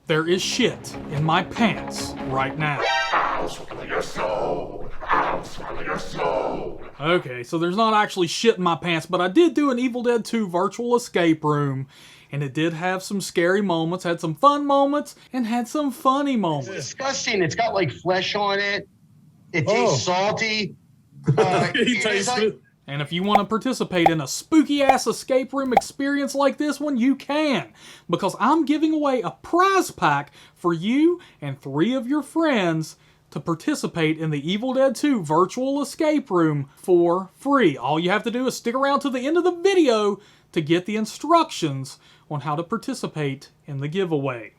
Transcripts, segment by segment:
There is shit in my pants right now. I'll swallow your soul. I'll swallow your soul. Okay, so there's not actually shit in my pants, but I did do an Evil Dead 2 virtual escape room, and it did have some scary moments, had some fun moments, and had some funny moments. It's disgusting. It's got like flesh on it. It tastes salty. He tasted it. And if you want to participate in a spooky-ass escape room experience like this one, you can. Because I'm giving away a prize pack for you and 3 of your friends to participate in the Evil Dead 2 virtual escape room for free. All you have to do is stick around to the end of the video to get the instructions on how to participate in the giveaway.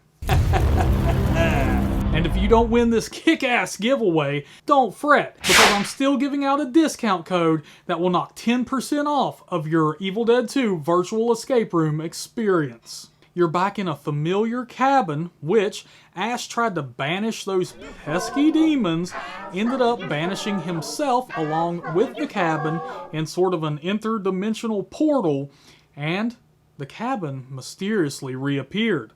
And if you don't win this kick-ass giveaway, don't fret, because I'm still giving out a discount code that will knock 10% off of your Evil Dead 2 virtual escape room experience. You're back in a familiar cabin, which Ash tried to banish those pesky demons, ended up banishing himself along with the cabin in sort of an interdimensional portal, and the cabin mysteriously reappeared.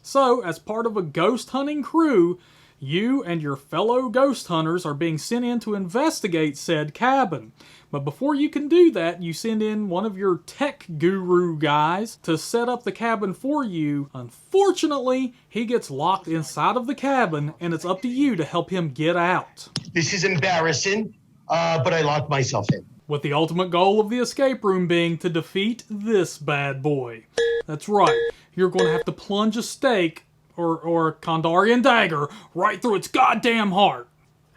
So, as part of a ghost hunting crew, you and your fellow ghost hunters are being sent in to investigate said cabin. But before you can do that, you send in one of your tech guru guys to set up the cabin for you. Unfortunately, he gets locked inside of the cabin, and it's up to you to help him get out. This is embarrassing, but I locked myself in. With the ultimate goal of the escape room being to defeat this bad boy. That's right, you're going to have to plunge a stake or a Kandarian dagger right through its goddamn heart.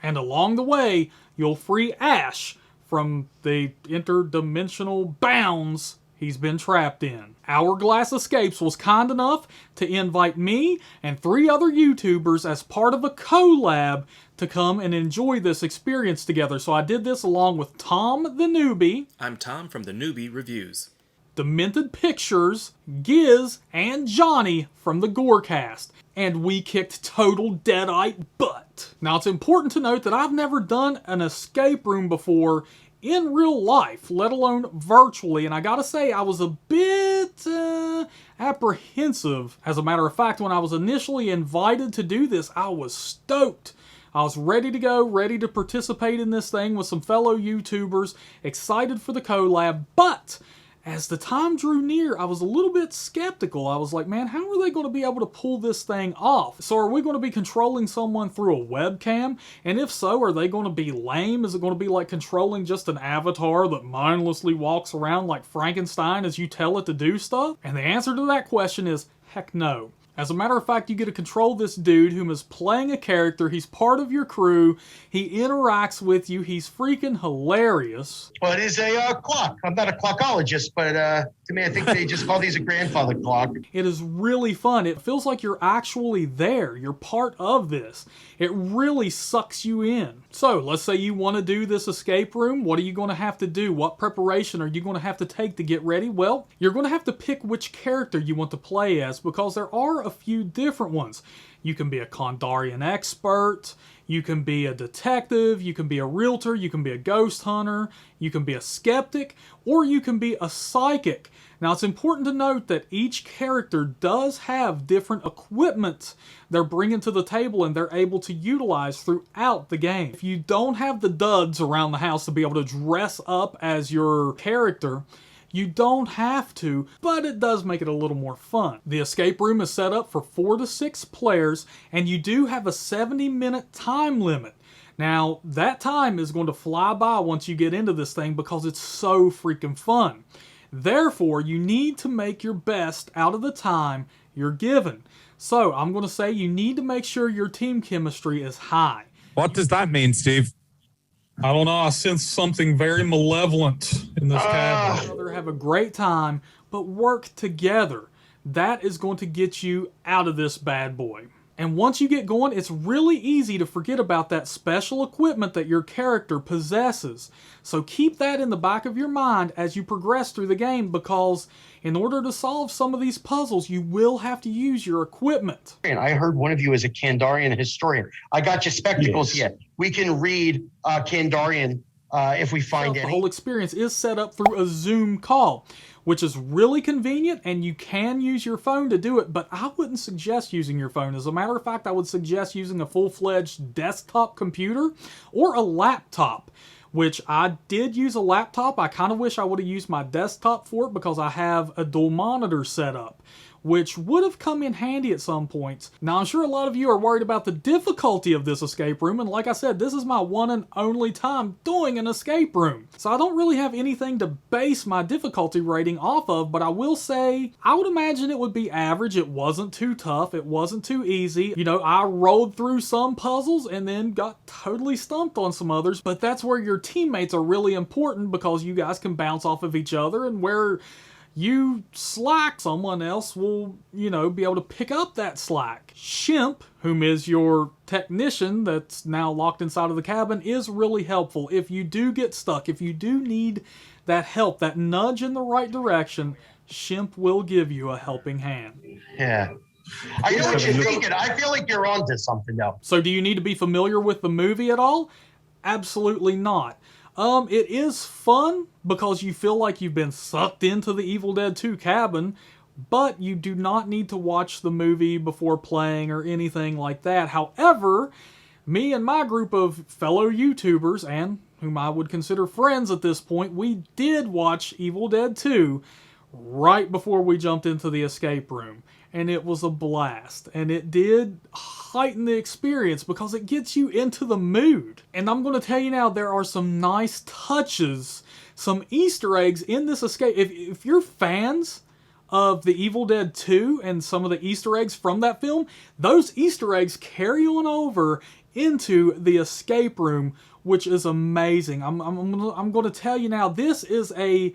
And along the way, you'll free Ash from the interdimensional bounds he's been trapped in. Hourglass Escapes was kind enough to invite me and 3 other YouTubers as part of a collab to come and enjoy this experience together. So I did this along with Tom the Newbie. I'm Tom from the Newbie Reviews. Demented Pictures, Giz, and Johnny from the Gorecast. And we kicked total deadite butt. Now it's important to note that I've never done an escape room before in real life, let alone virtually, and I gotta say I was a bit apprehensive. As a matter of fact, when I was initially invited to do this, I was stoked. I was ready to go, ready to participate in this thing with some fellow YouTubers, excited for the collab, but as the time drew near, I was a little bit skeptical. I was like, man, how are they going to be able to pull this thing off? So are we going to be controlling someone through a webcam? And if so, are they going to be lame? Is it going to be like controlling just an avatar that mindlessly walks around like Frankenstein as you tell it to do stuff? And the answer to that question is, heck no. As a matter of fact, you get to control this dude who is playing a character. He's part of your crew. He interacts with you. He's freaking hilarious. Well, it is a clock. I'm not a clockologist, but to me, I think they just call these a grandfather clock. It is really fun. It feels like you're actually there. You're part of this. It really sucks you in. So, let's say you want to do this escape room. What are you going to have to do? What preparation are you going to have to take to get ready? Well, you're going to have to pick which character you want to play as, because there are a few different ones. You can be a Kandarian expert, you can be a detective, you can be a realtor, you can be a ghost hunter, you can be a skeptic, or you can be a psychic. Now it's important to note that each character does have different equipment they're bringing to the table and they're able to utilize throughout the game. If you don't have the duds around the house to be able to dress up as your character, you don't have to, but it does make it a little more fun. The escape room is set up for 4 to 6 players, and you do have a 70-minute time limit. Now, that time is going to fly by once you get into this thing because it's so freaking fun. Therefore, you need to make your best out of the time you're given. So, I'm going to say you need to make sure your team chemistry is high. What does that mean, Steve? I don't know. I sense something very malevolent in this cabin. Have a great time, but work together. That is going to get you out of this bad boy. And once you get going, it's really easy to forget about that special equipment that your character possesses. So keep that in the back of your mind as you progress through the game, because in order to solve some of these puzzles, you will have to use your equipment. And I heard one of you is a Kandarian historian. I got your spectacles yet. We can read Kandarian if we find The any. whole experience is set up through a Zoom call, which is really convenient, and you can use your phone to do it, but I wouldn't suggest using your phone. As a matter of fact, I would suggest using a full-fledged desktop computer or a laptop, which I did use a laptop. I kind of wish I would have used my desktop for it because I have a dual monitor set up, which would have come in handy at some points. Now, I'm sure a lot of you are worried about the difficulty of this escape room, and like I said, this is my one and only time doing an escape room. So I don't really have anything to base my difficulty rating off of, but I will say, I would imagine it would be average. It wasn't too tough. It wasn't too easy. You know, I rolled through some puzzles and then got totally stumped on some others, but that's where your teammates are really important because you guys can bounce off of each other, and where you slack, someone else will, you know, be able to pick up that slack. Shimp, whom is your technician that's now locked inside of the cabin, is really helpful. If you do get stuck, if you do need that help, that nudge in the right direction, Shimp will give you a helping hand. Yeah. I know what you're thinking. I feel like you're onto something now. So do you need to be familiar with the movie at all? Absolutely not. It is fun because you feel like you've been sucked into the Evil Dead 2 cabin, but you do not need to watch the movie before playing or anything like that. However, me and my group of fellow YouTubers, and whom I would consider friends at this point, we did watch Evil Dead 2 right before we jumped into the escape room. And it was a blast. And it did heighten the experience because it gets you into the mood. And I'm going to tell you now, there are some nice touches, some Easter eggs in this escape. If you're fans of the Evil Dead 2 and some of the Easter eggs from that film, those Easter eggs carry on over into the escape room, which is amazing. I'm going to tell you now, this is a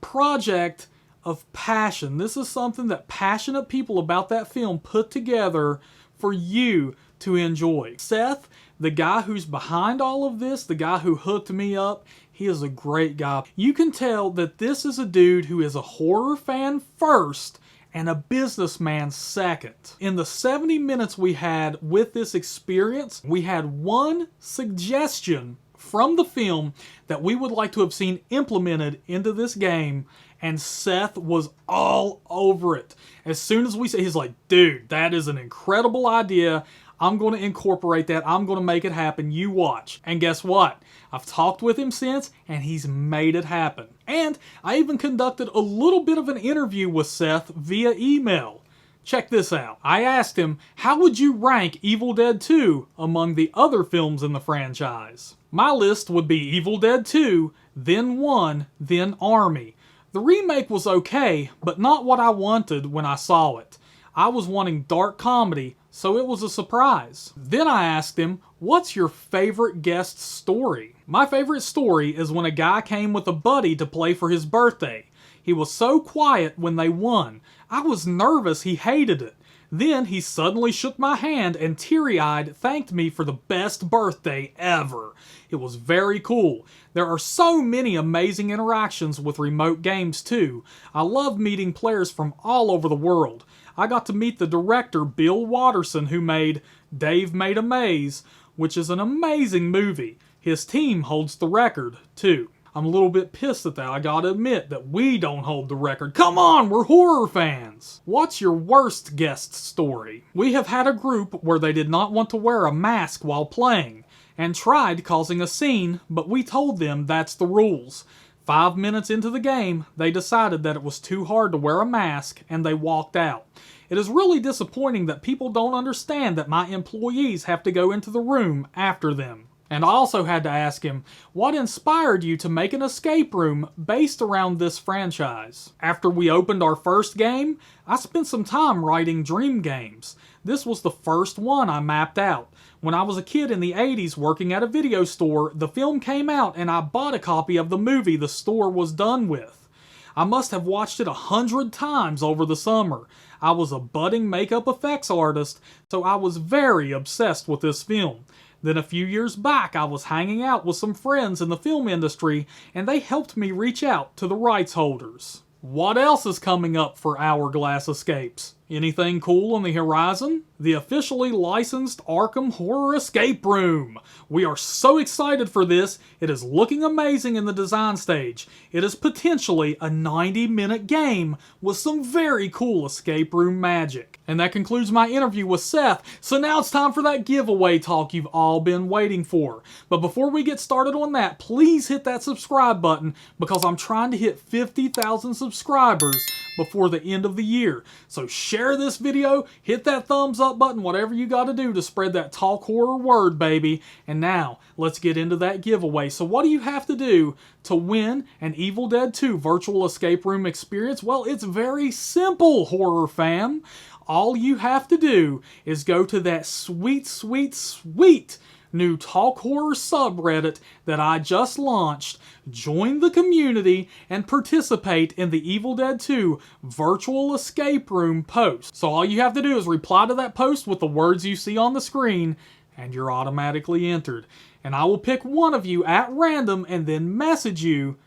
project of passion. This is something that passionate people about that film put together for you to enjoy. Seth, the guy who's behind all of this, the guy who hooked me up, he is a great guy. You can tell that this is a dude who is a horror fan first and a businessman second. In the 70 minutes we had with this experience, we had one suggestion from the film that we would like to have seen implemented into this game, and Seth was all over it. As soon as we said, he's like, dude, that is an incredible idea. I'm going to incorporate that. I'm going to make it happen. You watch. And guess what? I've talked with him since, and he's made it happen. And I even conducted a little bit of an interview with Seth via email. Check this out. I asked him, how would you rank Evil Dead 2 among the other films in the franchise? My list would be Evil Dead 2, then 1, then Army. The remake was okay, but not what I wanted when I saw it. I was wanting dark comedy, so it was a surprise. Then I asked him, what's your favorite guest story? My favorite story is when a guy came with a buddy to play for his birthday. He was so quiet when they won. I was nervous he hated it. Then he suddenly shook my hand and teary-eyed thanked me for the best birthday ever. It was very cool. There are so many amazing interactions with remote games too. I love meeting players from all over the world. I got to meet the director Bill Watterson, who made Dave Made a Maze, which is an amazing movie. His team holds the record too. I'm a little bit pissed at that. I gotta admit that we don't hold the record. Come on, we're horror fans. What's your worst guest story? We have had a group where they did not want to wear a mask while playing and tried causing a scene, but we told them that's the rules. 5 minutes into the game, they decided that it was too hard to wear a mask and they walked out. It is really disappointing that people don't understand that my employees have to go into the room after them. And I also had to ask him, what inspired you to make an escape room based around this franchise? After we opened our first game, I spent some time writing dream games. This was the first one I mapped out. When I was a kid in the 80s working at a video store, the film came out and I bought a copy of the movie the store was done with. I must have watched it 100 times over the summer. I was a budding makeup effects artist, so I was very obsessed with this film. Then a few years back, I was hanging out with some friends in the film industry, and they helped me reach out to the rights holders. What else is coming up for Hourglass Escapes? Anything cool on the horizon? The officially licensed Arkham Horror Escape Room. We are so excited for this. It is looking amazing in the design stage. It is potentially a 90-minute game with some very cool escape room magic. And that concludes my interview with Seth. So now it's time for that giveaway talk you've all been waiting for. But before we get started on that, please hit that subscribe button because I'm trying to hit 50,000 subscribers before the end of the year. So share this video, hit that thumbs up button, whatever you got to do to spread that talk horror word, baby. And now, let's get into that giveaway. So what do you have to do to win an Evil Dead 2 virtual escape room experience? Well, it's very simple, horror fam. All you have to do is go to that sweet, sweet, sweet new Talk Horror subreddit that I just launched, join the community, and participate in the Evil Dead 2 virtual escape room post. So all you have to do is reply to that post with the words you see on the screen, and you're automatically entered. And I will pick one of you at random and then message you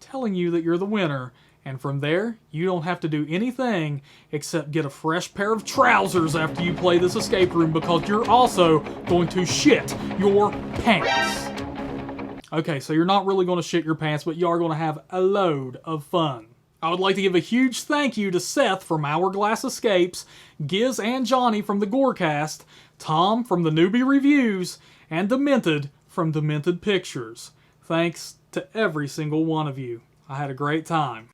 telling you that you're the winner. And from there, you don't have to do anything except get a fresh pair of trousers after you play this escape room because you're also going to shit your pants. Okay, so you're not really going to shit your pants, but you are going to have a load of fun. I would like to give a huge thank you to Seth from Hourglass Escapes, Giz and Johnny from the Gorecast, Tom from the Newbie Reviews, and Demented from Demented Pictures. Thanks to every single one of you. I had a great time.